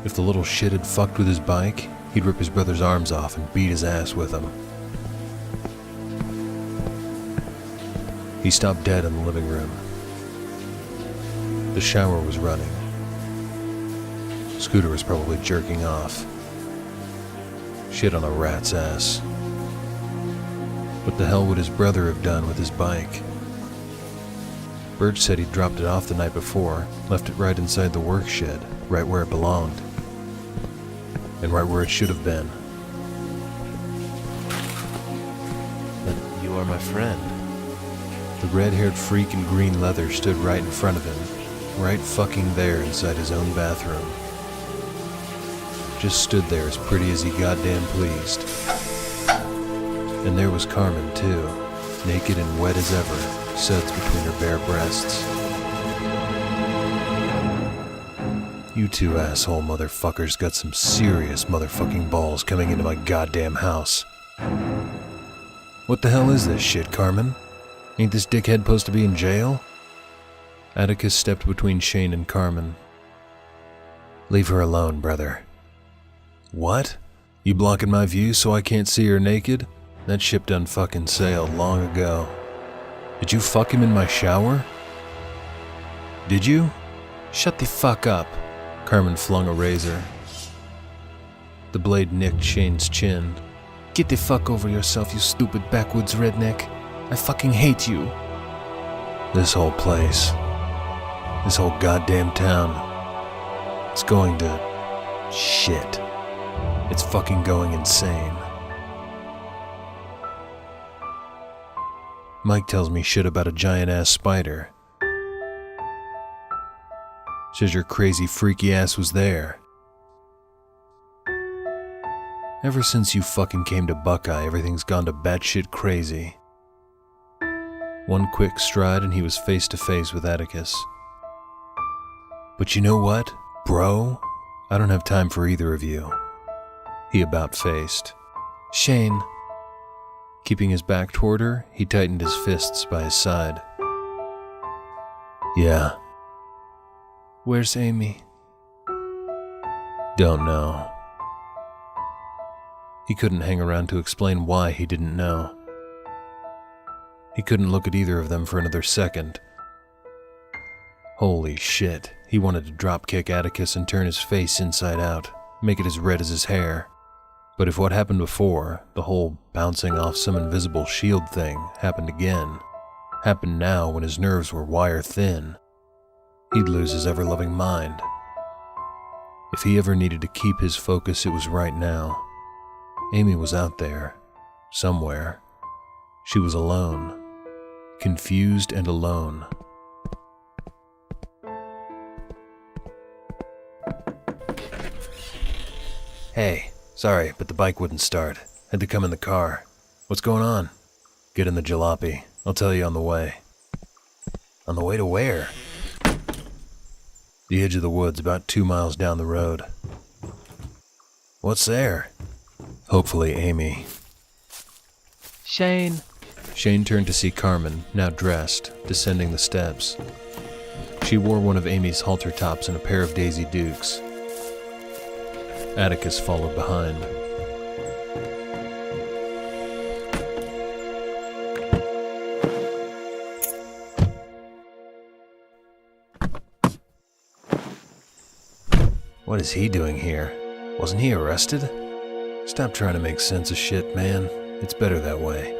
If the little shit had fucked with his bike, he'd rip his brother's arms off and beat his ass with them. He stopped dead in the living room. The shower was running. Scooter was probably jerking off. Shit on a rat's ass. What the hell would his brother have done with his bike? Birch said he'd dropped it off the night before, left it right inside the work shed, right where it belonged. And right where it should have been. But you are my friend. The red-haired freak in green leather stood right in front of him, right fucking there inside his own bathroom. Just stood there as pretty as he goddamn pleased. And there was Carmen too, naked and wet as ever, suds between her bare breasts. You two asshole motherfuckers got some serious motherfucking balls coming into my goddamn house. What the hell is this shit, Carmen? Ain't this dickhead supposed to be in jail? Atticus stepped between Shane and Carmen. Leave her alone, brother. What? You blocking my view so I can't see her naked? That ship done fucking sailed long ago. Did you fuck him in my shower? Did you? Shut the fuck up. Carmen flung a razor. The blade nicked Shane's chin. Get the fuck over yourself, you stupid backwoods redneck. I fucking hate you. This whole place. This whole goddamn town. It's going to... shit. It's fucking going insane. Mike tells me shit about a giant-ass spider. Says your crazy freaky ass was there. Ever since you fucking came to Buckeye, everything's gone to batshit crazy. One quick stride and he was face to face with Atticus. But you know what, bro? I don't have time for either of you. He about-faced. Shane. Keeping his back toward her, he tightened his fists by his side. Yeah. Where's Amy? Don't know. He couldn't hang around to explain why he didn't know. He couldn't look at either of them for another second. Holy shit, he wanted to drop-kick Atticus and turn his face inside out, make it as red as his hair. But if what happened before, the whole bouncing off some invisible shield thing, happened again, happened now when his nerves were wire thin, he'd lose his ever-loving mind. If he ever needed to keep his focus, it was right now. Amy was out there, somewhere. She was alone, confused and alone. Hey, sorry, but the bike wouldn't start. Had to come in the car. What's going on? Get in the jalopy. I'll tell you on the way. On the way to where? The edge of the woods, about 2 miles down the road. What's there? Hopefully Amy. Shane. Shane turned to see Carmen, now dressed, descending the steps. She wore one of Amy's halter tops and a pair of Daisy Dukes. Atticus followed behind. What is he doing here? Wasn't he arrested? Stop trying to make sense of shit, man. It's better that way.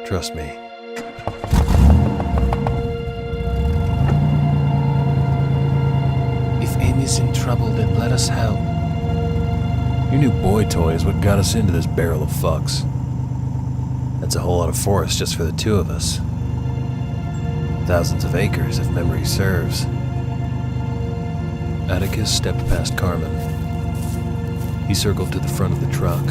Trust me. If Amy's in trouble, then let us help. Your new boy toy is what got us into this barrel of fucks. That's a whole lot of forest just for the two of us. Thousands of acres, if memory serves. Atticus stepped past Carmen. He circled to the front of the truck.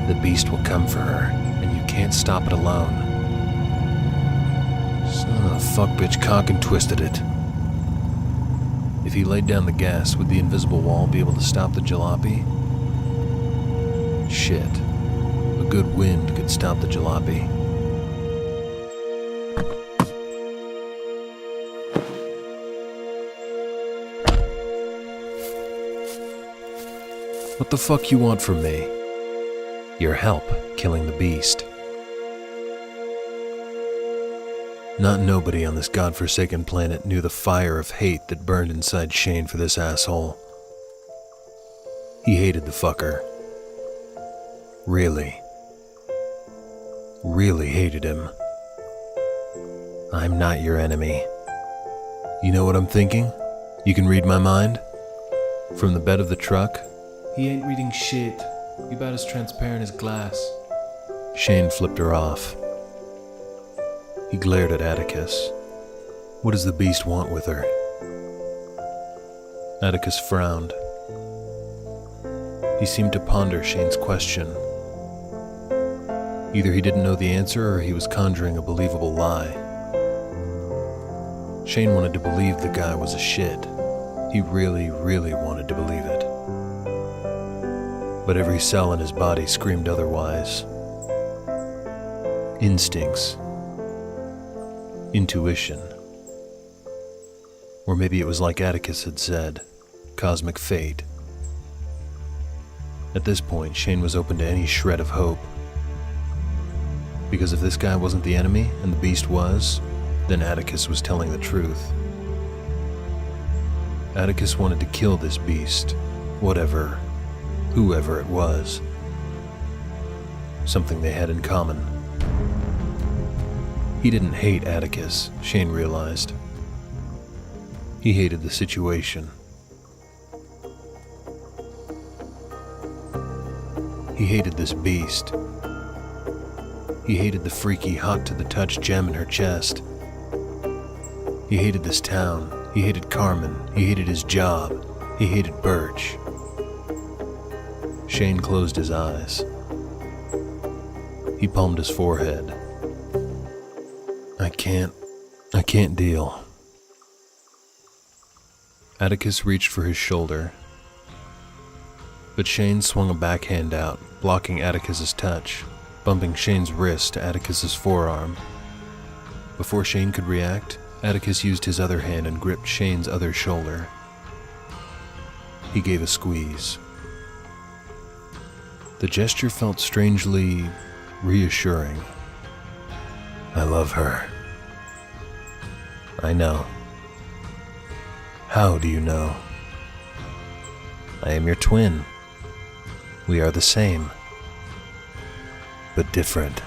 The beast will come for her, and you can't stop it alone. Son of a fuck bitch cock and twisted it. If he laid down the gas, would the invisible wall be able to stop the jalopy? Shit. A good wind could stop the jalopy. the fuck you want from me? Your help killing the beast. Not nobody on this godforsaken planet knew the fire of hate that burned inside Shane for this asshole. He hated the fucker. Really hated him. I'm not your enemy. You know what I'm thinking? You can read my mind? From the bed of the truck? He ain't reading shit. You about as transparent as glass. Shane flipped her off. He glared at Atticus. What does the beast want with her? Atticus frowned. He seemed to ponder Shane's question. Either he didn't know the answer or he was conjuring a believable lie. Shane wanted to believe the guy was a shit. He really wanted to believe it. But every cell in his body screamed otherwise. Instincts. Intuition. Or maybe it was like Atticus had said, cosmic fate. At this point, Shane was open to any shred of hope. Because if this guy wasn't the enemy, and the beast was, then Atticus was telling the truth. Atticus wanted to kill this beast, whoever it was. Something they had in common. He didn't hate Atticus, Shane realized. He hated the situation. He hated this beast. He hated the freaky, hot-to-the-touch gem in her chest. He hated this town. He hated Carmen. He hated his job. He hated Birch. Shane closed his eyes. He palmed his forehead. I can't deal. Atticus reached for his shoulder, but Shane swung a backhand out, blocking Atticus's touch, bumping Shane's wrist to Atticus's forearm. Before Shane could react, Atticus used his other hand and gripped Shane's other shoulder. He gave a squeeze. The gesture felt strangely reassuring. I love her. I know. How do you know? I am your twin. We are the same, but different.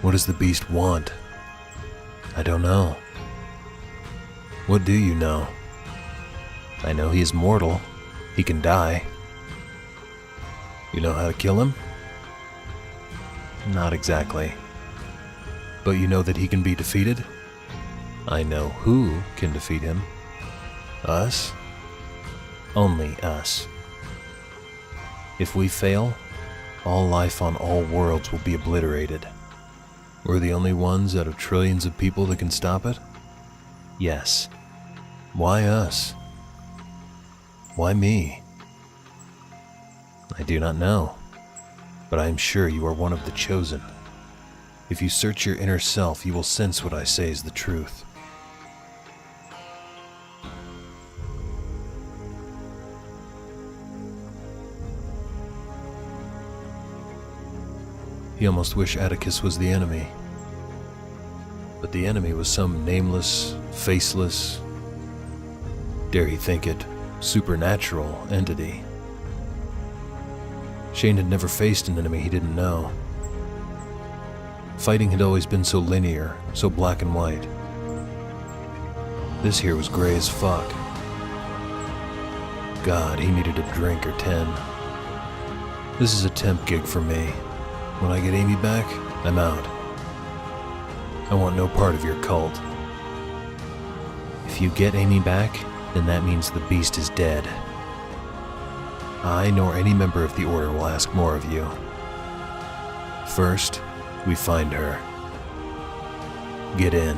What does the beast want? I don't know. What do you know? I know he is mortal. He can die. You know how to kill him? Not exactly. But you know that he can be defeated? I know who can defeat him. Us? Only us. If we fail, all life on all worlds will be obliterated. We're the only ones out of trillions of people that can stop it? Yes. Why us? Why me? I do not know, but I am sure you are one of the chosen. If you search your inner self, you will sense what I say is the truth. He almost wished Atticus was the enemy. But the enemy was some nameless, faceless, dare he think it, supernatural entity. Shane had never faced an enemy he didn't know. Fighting had always been so linear, so black and white. This here was gray as fuck. God, he needed a drink or 10. This is a temp gig for me. When I get Amy back, I'm out. I want no part of your cult. If you get Amy back, then that means the beast is dead. I nor any member of the Order will ask more of you. First, we find her. Get in.